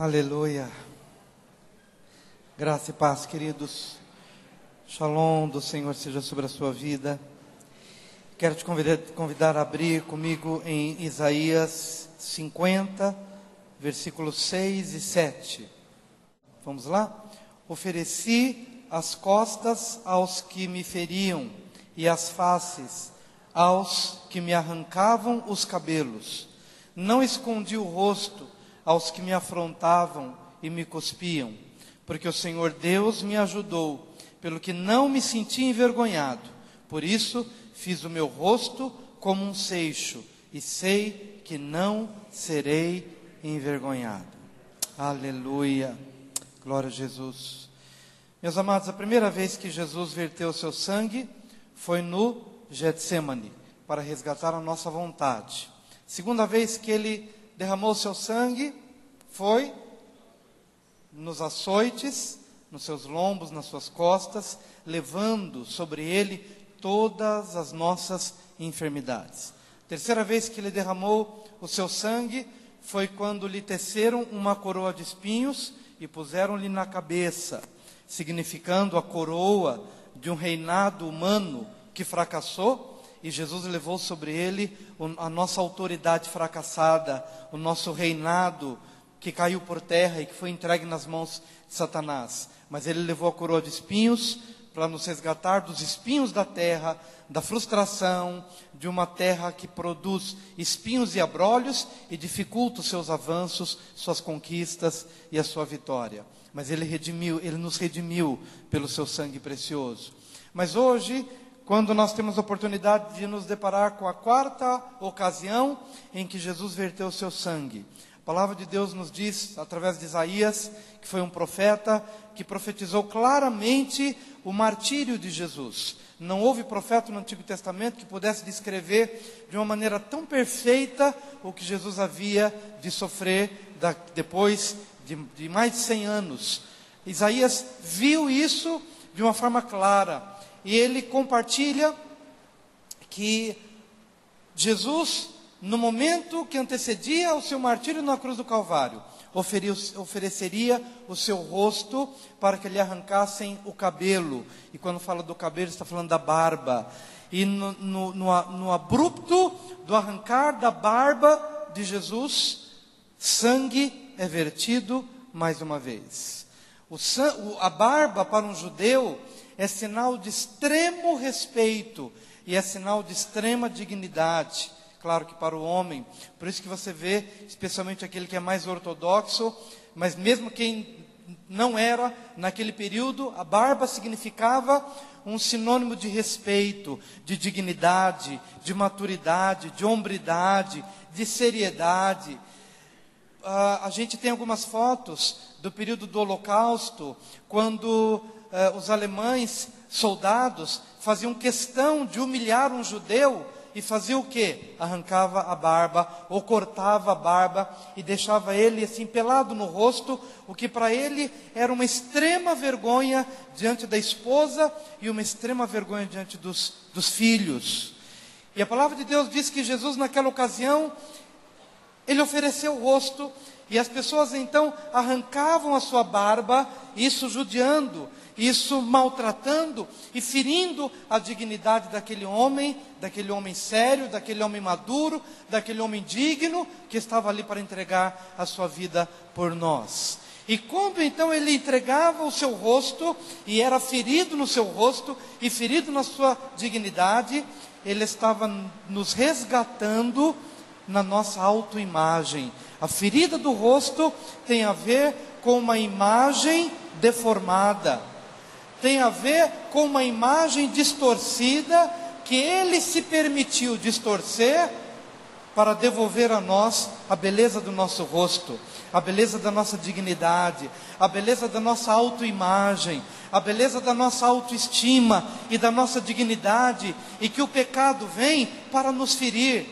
Aleluia. Graça e paz, queridos. Shalom do Senhor seja sobre a sua vida. Quero te convidar a abrir comigo em Isaías 50, versículos 6 e 7. Vamos lá? Ofereci as costas aos que me feriam e as faces aos que me arrancavam os cabelos. Não escondi o rosto aos que me afrontavam e me cuspiam, porque o Senhor Deus me ajudou, pelo que não me senti envergonhado. Por isso fiz o meu rosto como um seixo, e sei que não serei envergonhado. Aleluia, glória a Jesus. Meus amados, a primeira vez que Jesus verteu o seu sangue foi no Getsemane, para resgatar a nossa vontade. Segunda vez que ele derramou o seu sangue foi nos açoites, nos seus lombos, nas suas costas, levando sobre ele todas as nossas enfermidades. Terceira vez que ele derramou o seu sangue foi quando lhe teceram uma coroa de espinhos e puseram-lhe na cabeça, significando a coroa de um reinado humano que fracassou. E Jesus levou sobre ele a nossa autoridade fracassada, o nosso reinado que caiu por terra e que foi entregue nas mãos de Satanás. Mas ele levou a coroa de espinhos para nos resgatar dos espinhos da terra, da frustração, de uma terra que produz espinhos e abrolhos e dificulta os seus avanços, suas conquistas e a sua vitória. Mas ele nos redimiu pelo seu sangue precioso. Mas hoje, quando nós temos a oportunidade de nos deparar com a quarta ocasião em que Jesus verteu o seu sangue, a palavra de Deus nos diz, através de Isaías, que foi um profeta que profetizou claramente o martírio de Jesus. Não houve profeta no Antigo Testamento que pudesse descrever de uma maneira tão perfeita o que Jesus havia de sofrer depois de mais de 100 anos. Isaías viu isso de uma forma clara. E ele compartilha que Jesus, no momento que antecedia o seu martírio na cruz do Calvário, ofereceria o seu rosto para que lhe arrancassem o cabelo. E quando fala do cabelo, está falando da barba. E no abrupto do arrancar da barba de Jesus, sangue é vertido mais uma vez. A barba para um judeu é sinal de extremo respeito e é sinal de extrema dignidade, claro que para o homem. Por isso que você vê, especialmente aquele que é mais ortodoxo, mas mesmo quem não era naquele período, a barba significava um sinônimo de respeito, de dignidade, de maturidade, de hombridade, de seriedade. A gente tem algumas fotos do período do Holocausto, quando os alemães, soldados, faziam questão de humilhar um judeu e fazia o quê? Arrancava a barba ou cortava a barba e deixava ele assim pelado no rosto, o que para ele era uma extrema vergonha diante da esposa e uma extrema vergonha diante dos filhos. E a palavra de Deus diz que Jesus naquela ocasião, ele ofereceu o rosto e as pessoas então arrancavam a sua barba, isso judiando, isso maltratando e ferindo a dignidade daquele homem sério, daquele homem maduro, daquele homem digno, que estava ali para entregar a sua vida por nós. E quando então ele entregava o seu rosto, e era ferido no seu rosto, e ferido na sua dignidade, ele estava nos resgatando na nossa autoimagem. A ferida do rosto tem a ver com uma imagem deformada, tem a ver com uma imagem distorcida que ele se permitiu distorcer para devolver a nós a beleza do nosso rosto, a beleza da nossa dignidade, a beleza da nossa autoimagem, a beleza da nossa autoestima e da nossa dignidade, e que o pecado vem para nos ferir.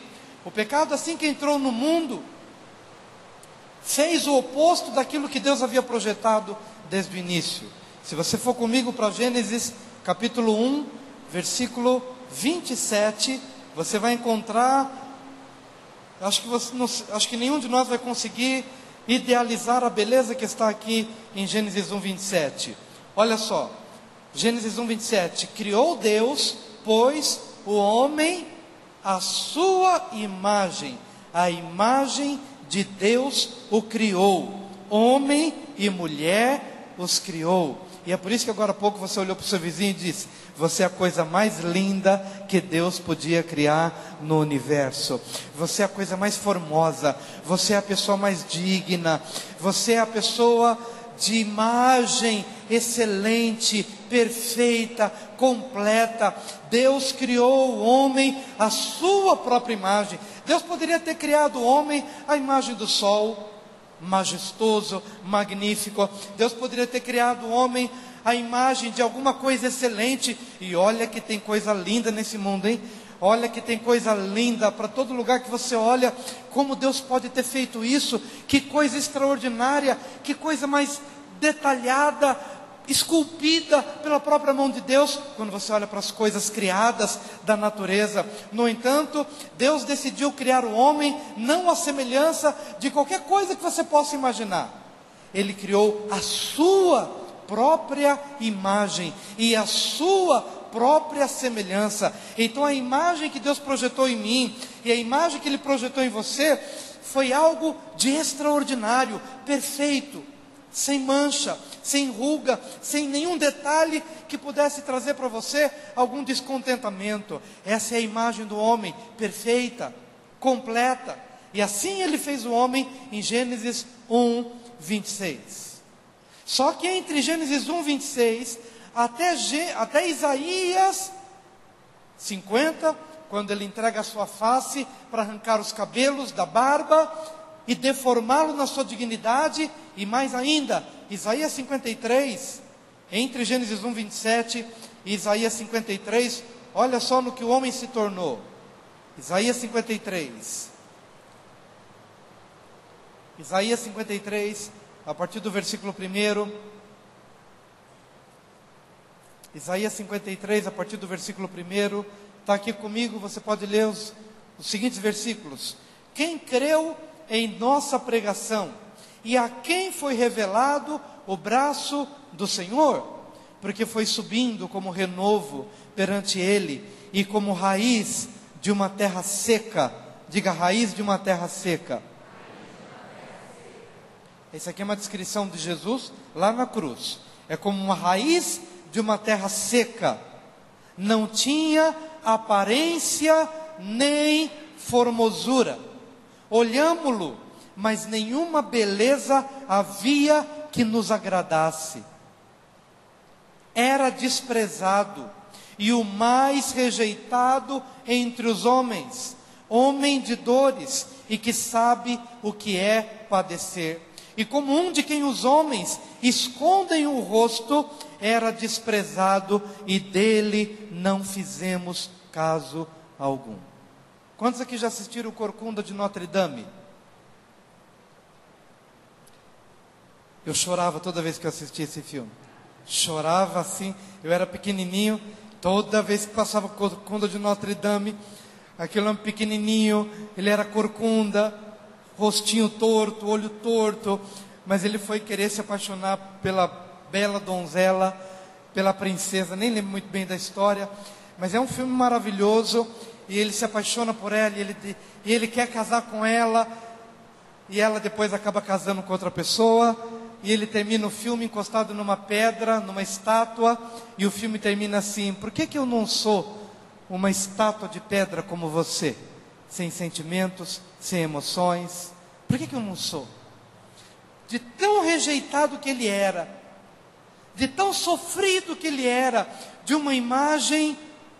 O pecado, assim que entrou no mundo, fez o oposto daquilo que Deus havia projetado desde o início. Se você for comigo para Gênesis capítulo 1, versículo 27, você vai encontrar, acho que nenhum de nós vai conseguir idealizar a beleza que está aqui em Gênesis 1, 27. Olha só, Gênesis 1, 27. Criou Deus, pois, o homem à sua imagem. A imagem de Deus o criou. Homem e mulher os criou. E é por isso que agora há pouco você olhou para o seu vizinho e disse: você é a coisa mais linda que Deus podia criar no universo. Você é a coisa mais formosa. Você é a pessoa mais digna. Você é a pessoa de imagem excelente, perfeita, completa. Deus criou o homem à sua própria imagem. Deus poderia ter criado o homem à imagem do sol, majestoso, magnífico. Deus poderia ter criado o homem à imagem de alguma coisa excelente. E olha que tem coisa linda nesse mundo, hein? Olha que tem coisa linda para todo lugar que você olha. Como Deus pode ter feito isso? Que coisa extraordinária, que coisa mais detalhada, esculpida pela própria mão de Deus, quando você olha para as coisas criadas da natureza. No entanto, Deus decidiu criar o homem não à semelhança de qualquer coisa que você possa imaginar. Ele criou a sua própria imagem e a sua própria semelhança. Então a imagem que Deus projetou em mim e a imagem que Ele projetou em você foi algo de extraordinário, perfeito, sem mancha, sem ruga, sem nenhum detalhe que pudesse trazer para você algum descontentamento. Essa é a imagem do homem, perfeita, completa. E assim Ele fez o homem em Gênesis 1, 26. Só que entre Gênesis 1, 26 até Isaías 50, quando Ele entrega a sua face para arrancar os cabelos da barba e deformá-lo na sua dignidade, e mais ainda, Isaías 53, entre Gênesis 1, 27 e Isaías 53, olha só no que o homem se tornou. Isaías 53, a partir do versículo 1, Isaías 53, a partir do versículo 1, está aqui comigo, você pode ler os seguintes versículos. Quem creu em nossa pregação, e a quem foi revelado o braço do Senhor? Porque foi subindo como renovo perante Ele, e como raiz de uma terra seca. Diga, raiz de uma terra seca. Essa aqui é uma descrição de Jesus lá na cruz. É como uma raiz de uma terra seca. Não tinha aparência nem formosura. Olhámo-lo, mas nenhuma beleza havia que nos agradasse. Era desprezado e o mais rejeitado entre os homens, homem de dores e que sabe o que é padecer. E como um de quem os homens escondem o rosto, era desprezado e dele não fizemos caso algum. Quantos aqui já assistiram o Corcunda de Notre Dame? Eu chorava toda vez que eu assistia esse filme. Chorava assim, eu era pequenininho, toda vez que passava o Corcunda de Notre Dame, aquele homem pequenininho, ele era corcunda, rostinho torto, olho torto, mas ele foi querer se apaixonar pela bela donzela, pela princesa, nem lembro muito bem da história, mas é um filme maravilhoso, e ele se apaixona por ela, e ele quer casar com ela, e ela depois acaba casando com outra pessoa, e ele termina o filme encostado numa pedra, numa estátua, e o filme termina assim: por que eu não sou uma estátua de pedra como você? Sem sentimentos, sem emoções. Por que eu não sou? De tão rejeitado que ele era, de tão sofrido que ele era, de uma imagem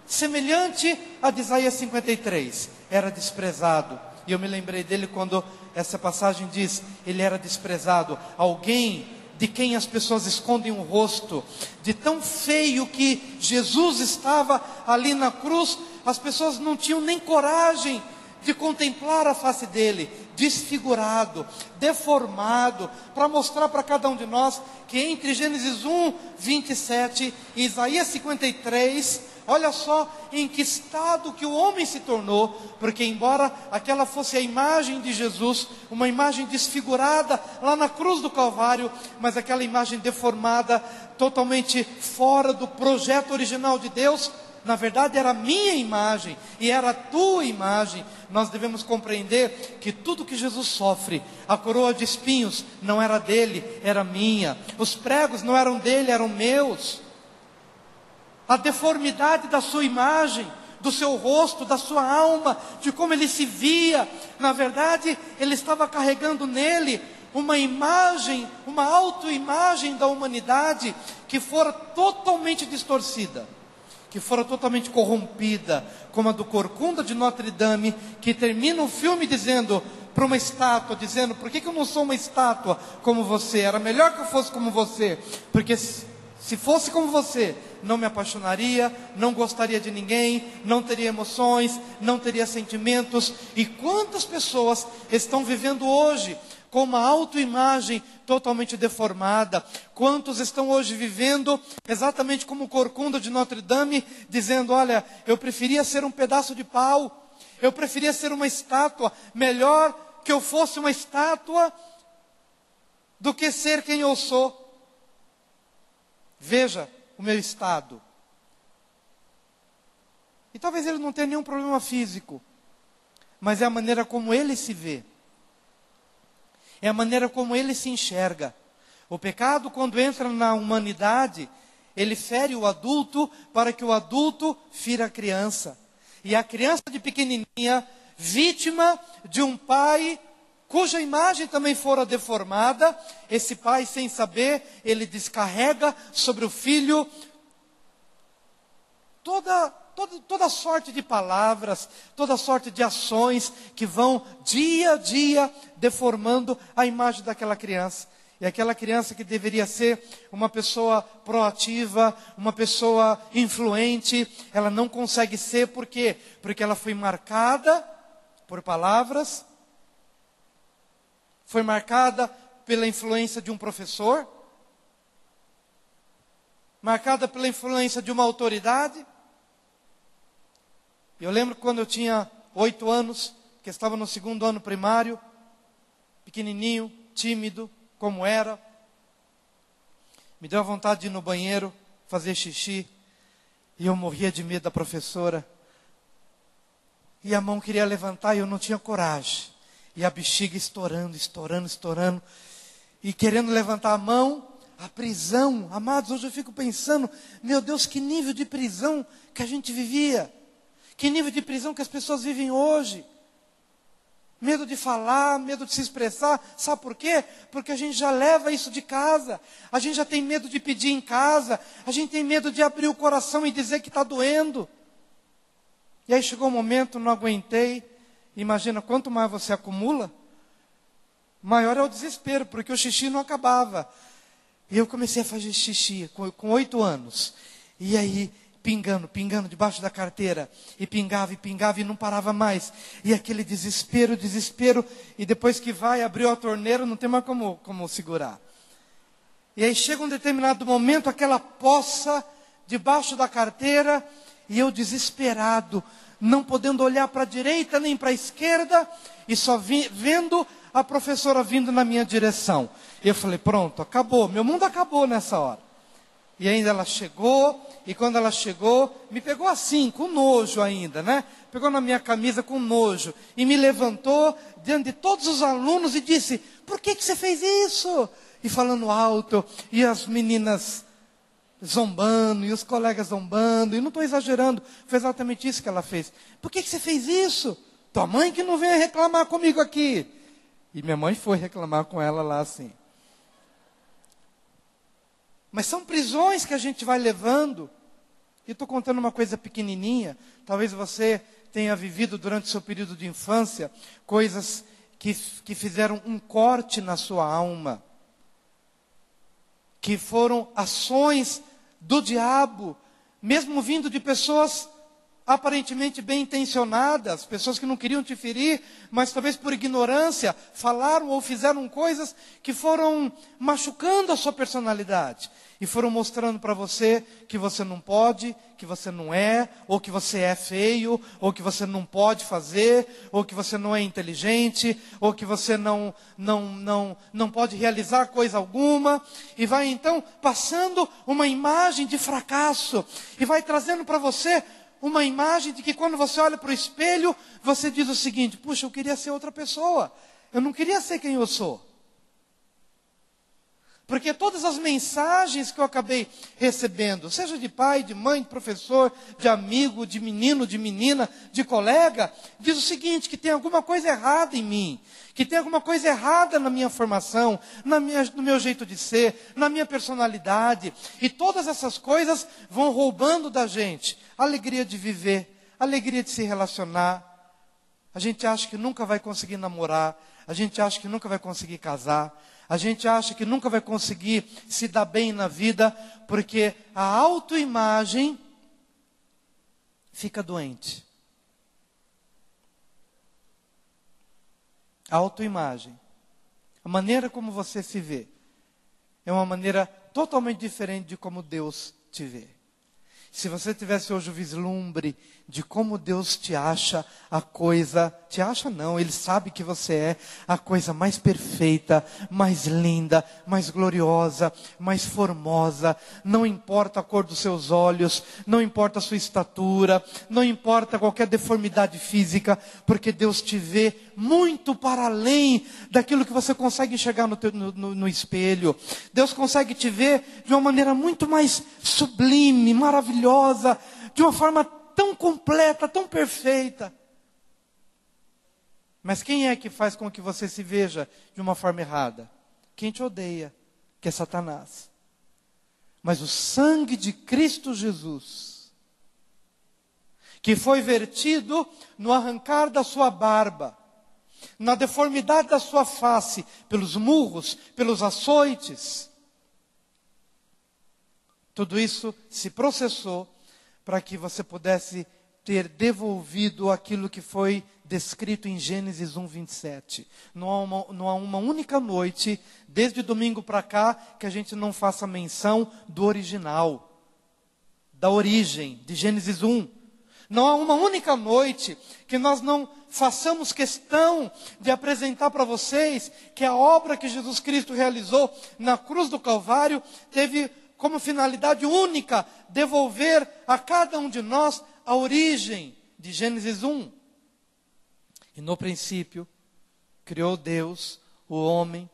semelhante a de Isaías 53, era desprezado. E eu me lembrei dele quando essa passagem diz, ele era desprezado, alguém de quem as pessoas escondem o rosto, de tão feio que Jesus estava ali na cruz, as pessoas não tinham nem coragem de contemplar a face dele, desfigurado, deformado, para mostrar para cada um de nós que entre Gênesis 1, 27 e Isaías 53, olha só em que estado que o homem se tornou, porque embora aquela fosse a imagem de Jesus, uma imagem desfigurada lá na cruz do Calvário, mas aquela imagem deformada, totalmente fora do projeto original de Deus, na verdade era a minha imagem e era a tua imagem. Nós devemos compreender que tudo que Jesus sofre, a coroa de espinhos não era dele, era minha. Os pregos não eram dele, eram meus. A deformidade da sua imagem, do seu rosto, da sua alma, de como ele se via, na verdade ele estava carregando nele uma imagem, uma autoimagem da humanidade que fora totalmente distorcida, que fora totalmente corrompida, como a do Corcunda de Notre Dame, que termina o filme dizendo para uma estátua, dizendo: por que eu não sou uma estátua como você? Era melhor que eu fosse como você, porque se fosse como você, não me apaixonaria, não gostaria de ninguém, não teria emoções, não teria sentimentos. E quantas pessoas estão vivendo hoje com uma autoimagem totalmente deformada? Quantos estão hoje vivendo exatamente como o Corcunda de Notre Dame, dizendo: olha, eu preferia ser um pedaço de pau, eu preferia ser uma estátua, melhor que eu fosse uma estátua do que ser quem eu sou. Veja o meu estado. E talvez ele não tenha nenhum problema físico, mas é a maneira como ele se vê, é a maneira como ele se enxerga. O pecado, quando entra na humanidade, ele fere o adulto para que o adulto fira a criança. E a criança de pequenininha, vítima de um pai cuja imagem também fora deformada, esse pai, sem saber, ele descarrega sobre o filho toda sorte de palavras, toda sorte de ações que vão dia a dia deformando a imagem daquela criança. E aquela criança que deveria ser uma pessoa proativa, uma pessoa influente, ela não consegue ser. Por quê? Porque ela foi marcada por palavras, foi marcada pela influência de um professor, marcada pela influência de uma autoridade. Eu lembro quando eu tinha 8 anos, que estava no 2º ano primário, pequenininho, tímido, como era. Me deu a vontade de ir no banheiro, fazer xixi, e eu morria de medo da professora. E a mão queria levantar e eu não tinha coragem. E a bexiga estourando, estourando, estourando. E querendo levantar a mão, a prisão. Amados, hoje eu fico pensando, meu Deus, que nível de prisão que a gente vivia. Que nível de prisão que as pessoas vivem hoje. Medo de falar, medo de se expressar. Sabe por quê? Porque a gente já leva isso de casa. A gente já tem medo de pedir em casa. A gente tem medo de abrir o coração e dizer que está doendo. E aí chegou um momento, não aguentei. Imagina, quanto mais você acumula, maior é o desespero, porque o xixi não acabava. E eu comecei a fazer xixi com 8 anos. E aí, pingando debaixo da carteira. E pingava e não parava mais. E aquele desespero. E depois que vai, abriu a torneira, não tem mais como segurar. E aí chega um determinado momento, aquela poça debaixo da carteira. E eu desesperado, não podendo olhar para a direita nem para a esquerda, e só vendo a professora vindo na minha direção. Eu falei: pronto, acabou, meu mundo acabou nessa hora. E ainda ela chegou, e quando ela chegou, me pegou assim, com nojo ainda, né? Pegou na minha camisa com nojo, e me levantou diante de todos os alunos e disse: por que você fez isso? E falando alto, e as meninas zombando, e os colegas zombando, e não estou exagerando, foi exatamente isso que ela fez. Por que você fez isso? Tua mãe que não veio reclamar comigo aqui. E minha mãe foi reclamar com ela lá assim. Mas são prisões que a gente vai levando. E estou contando uma coisa pequenininha, talvez você tenha vivido durante o seu período de infância, coisas que fizeram um corte na sua alma, que foram ações do diabo, mesmo vindo de pessoas aparentemente bem intencionadas, pessoas que não queriam te ferir, mas talvez por ignorância, falaram ou fizeram coisas que foram machucando a sua personalidade. E foram mostrando para você que você não pode, que você não é, ou que você é feio, ou que você não pode fazer, ou que você não é inteligente, ou que você não pode realizar coisa alguma. E vai então passando uma imagem de fracasso, e vai trazendo para você uma imagem de que quando você olha para o espelho, você diz o seguinte: puxa, eu queria ser outra pessoa, eu não queria ser quem eu sou. Porque todas as mensagens que eu acabei recebendo, seja de pai, de mãe, de professor, de amigo, de menino, de menina, de colega, diz o seguinte: que tem alguma coisa errada em mim, que tem alguma coisa errada na minha formação, no meu jeito de ser, na minha personalidade. E todas essas coisas vão roubando da gente a alegria de viver, a alegria de se relacionar. A gente acha que nunca vai conseguir namorar, a gente acha que nunca vai conseguir casar, a gente acha que nunca vai conseguir se dar bem na vida, porque a autoimagem fica doente. A autoimagem, a maneira como você se vê, é uma maneira totalmente diferente de como Deus te vê. Se você tivesse hoje o vislumbre de como Deus te acha a coisa, te acha não, Ele sabe que você é a coisa mais perfeita, mais linda, mais gloriosa, mais formosa. Não importa a cor dos seus olhos, não importa a sua estatura, não importa qualquer deformidade física, porque Deus te vê muito para além daquilo que você consegue enxergar no espelho. Deus consegue te ver de uma maneira muito mais sublime, maravilhosa, de uma forma tão completa, tão perfeita. Mas quem é que faz com que você se veja de uma forma errada? Quem te odeia, que é Satanás. Mas o sangue de Cristo Jesus, que foi vertido no arrancar da sua barba, na deformidade da sua face, pelos murros, pelos açoites, tudo isso se processou para que você pudesse ter devolvido aquilo que foi descrito em Gênesis 1:27. Não há uma única noite, desde domingo para cá, que a gente não faça menção do original, da origem, de Gênesis 1. Não há uma única noite que nós não façamos questão de apresentar para vocês que a obra que Jesus Cristo realizou na cruz do Calvário teve como finalidade única devolver a cada um de nós a origem de Gênesis 1. E no princípio, criou Deus o homem,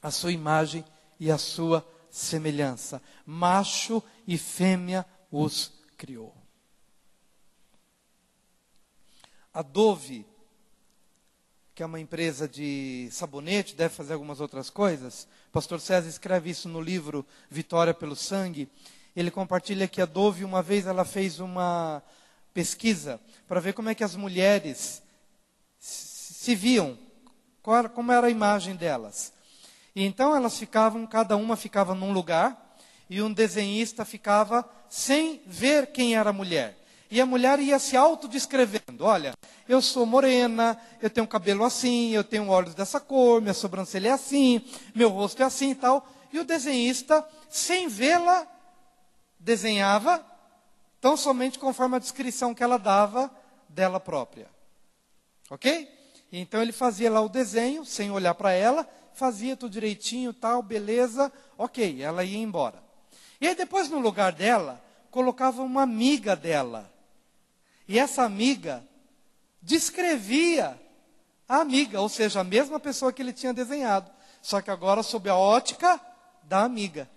a sua imagem e a sua semelhança. Macho e fêmea os criou. A Dove, que é uma empresa de sabonete, deve fazer algumas outras coisas. O pastor César escreve isso no livro Vitória pelo Sangue. Ele compartilha que a Dove, uma vez, ela fez uma pesquisa para ver como é que as mulheres se viam, como era a imagem delas. E então elas ficavam, cada uma ficava num lugar, e um desenhista ficava sem ver quem era a mulher. E a mulher ia se autodescrevendo: olha, eu sou morena, eu tenho cabelo assim, eu tenho olhos dessa cor, minha sobrancelha é assim, meu rosto é assim e tal. E o desenhista, sem vê-la, desenhava tão somente conforme a descrição que ela dava dela própria. Ok? Então ele fazia lá o desenho, sem olhar para ela, fazia tudo direitinho, tal, beleza, ok, ela ia embora. E aí depois, no lugar dela, colocava uma amiga dela. E essa amiga descrevia a amiga, ou seja, a mesma pessoa que ele tinha desenhado, só que agora sob a ótica da amiga.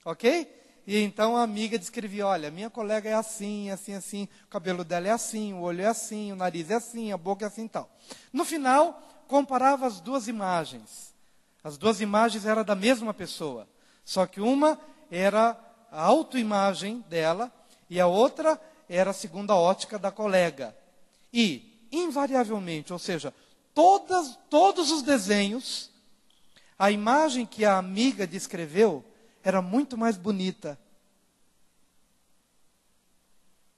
Ok? E então a amiga descrevia: olha, minha colega é assim, assim, assim, o cabelo dela é assim, o olho é assim, o nariz é assim, a boca é assim e tal. No final, comparava as duas imagens. As duas imagens eram da mesma pessoa, só que uma era a autoimagem dela e a outra era a segunda ótica da colega. E, invariavelmente, ou seja, todos os desenhos, a imagem que a amiga descreveu era muito mais bonita.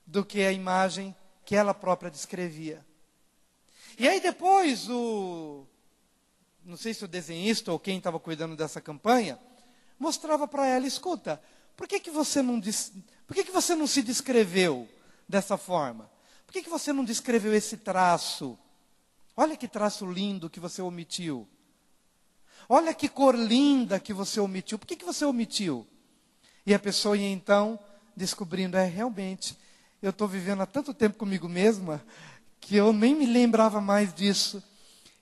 do que a imagem que ela própria descrevia. E aí depois não sei se o desenhista ou quem estava cuidando dessa campanha, mostrava para ela: escuta, por que você não se descreveu dessa forma? Por que você não descreveu esse traço? Olha que traço lindo que você omitiu. Olha que cor linda que você omitiu. Por que você omitiu? E a pessoa ia então descobrindo: realmente, eu estou vivendo há tanto tempo comigo mesma, que eu nem me lembrava mais disso.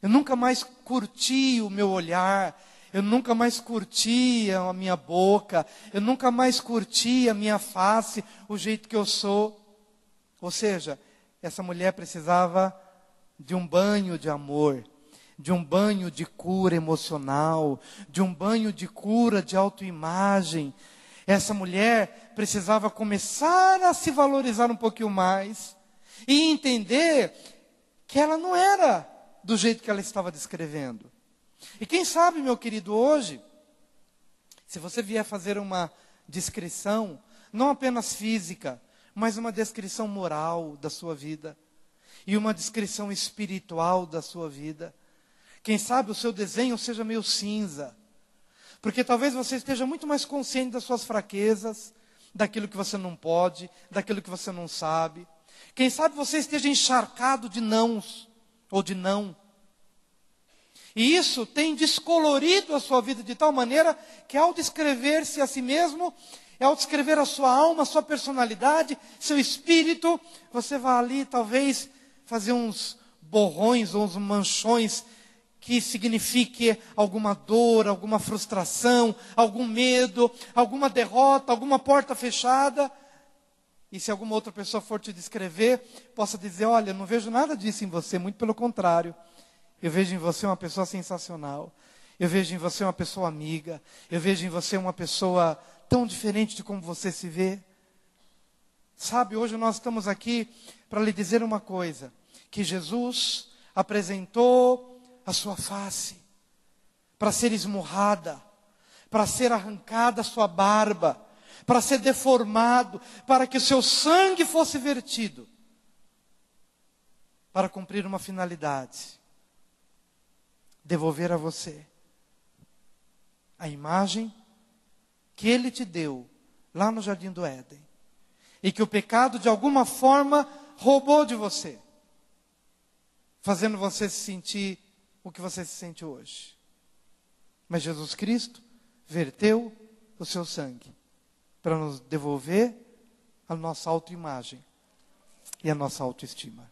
Eu nunca mais curti o meu olhar, eu nunca mais curti a minha boca, eu nunca mais curti a minha face, o jeito que eu sou. Ou seja, essa mulher precisava de um banho de amor, de um banho de cura emocional, de um banho de cura de autoimagem. Essa mulher precisava começar a se valorizar um pouquinho mais e entender que ela não era do jeito que ela estava descrevendo. E quem sabe, meu querido, hoje, se você vier fazer uma descrição, não apenas física, mas uma descrição moral da sua vida, e uma descrição espiritual da sua vida, quem sabe o seu desenho seja meio cinza, porque talvez você esteja muito mais consciente das suas fraquezas, daquilo que você não pode, daquilo que você não sabe. Quem sabe você esteja encharcado de nãos, ou de não. E isso tem descolorido a sua vida de tal maneira que ao descrever-se a si mesmo, ao descrever a sua alma, a sua personalidade, seu espírito, você vai ali talvez fazer uns borrões ou uns manchões que signifique alguma dor, alguma frustração, algum medo, alguma derrota, alguma porta fechada. E se alguma outra pessoa for te descrever, possa dizer: olha, eu não vejo nada disso em você, muito pelo contrário. Eu vejo em você uma pessoa sensacional. Eu vejo em você uma pessoa amiga. Eu vejo em você uma pessoa tão diferente de como você se vê. Sabe, hoje nós estamos aqui para lhe dizer uma coisa: que Jesus apresentou a sua face para ser esmurrada, para ser arrancada a sua barba, para ser deformado, para que o seu sangue fosse vertido, para cumprir uma finalidade: devolver a você a imagem que Ele te deu lá no Jardim do Éden, e que o pecado de alguma forma roubou de você, fazendo você se sentir o que você se sente hoje. Mas Jesus Cristo verteu o seu sangue para nos devolver a nossa autoimagem e a nossa autoestima.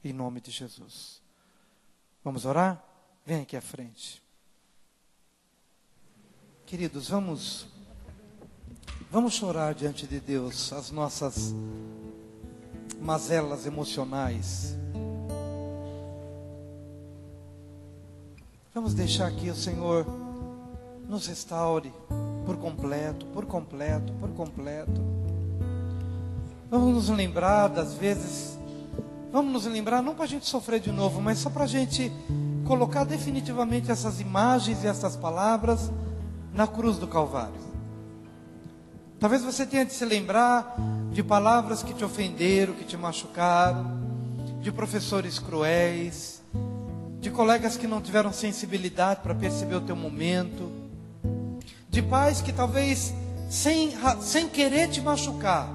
Em nome de Jesus. Vamos orar? Vem aqui à frente. Queridos, vamos chorar diante de Deus as nossas mazelas emocionais. Vamos deixar que o Senhor nos restaure por completo, por completo, por completo. Vamos nos lembrar das vezes, vamos nos lembrar não para a gente sofrer de novo, mas só para a gente colocar definitivamente essas imagens e essas palavras na cruz do Calvário. Talvez você tenha de se lembrar de palavras que te ofenderam, que te machucaram, de professores cruéis, de colegas que não tiveram sensibilidade para perceber o teu momento, de pais que talvez sem querer te machucar,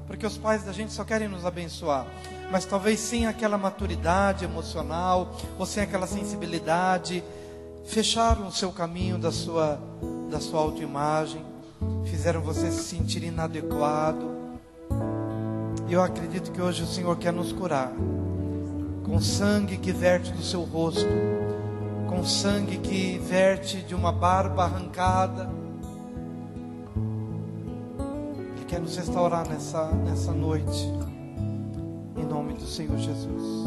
porque os pais da gente só querem nos abençoar, mas talvez sem aquela maturidade emocional, ou sem aquela sensibilidade, fecharam o seu caminho da sua autoimagem, fizeram você se sentir inadequado. E eu acredito que hoje o Senhor quer nos curar, com sangue que verte do seu rosto, com sangue que verte de uma barba arrancada. Ele quer nos restaurar nessa noite, em nome do Senhor Jesus.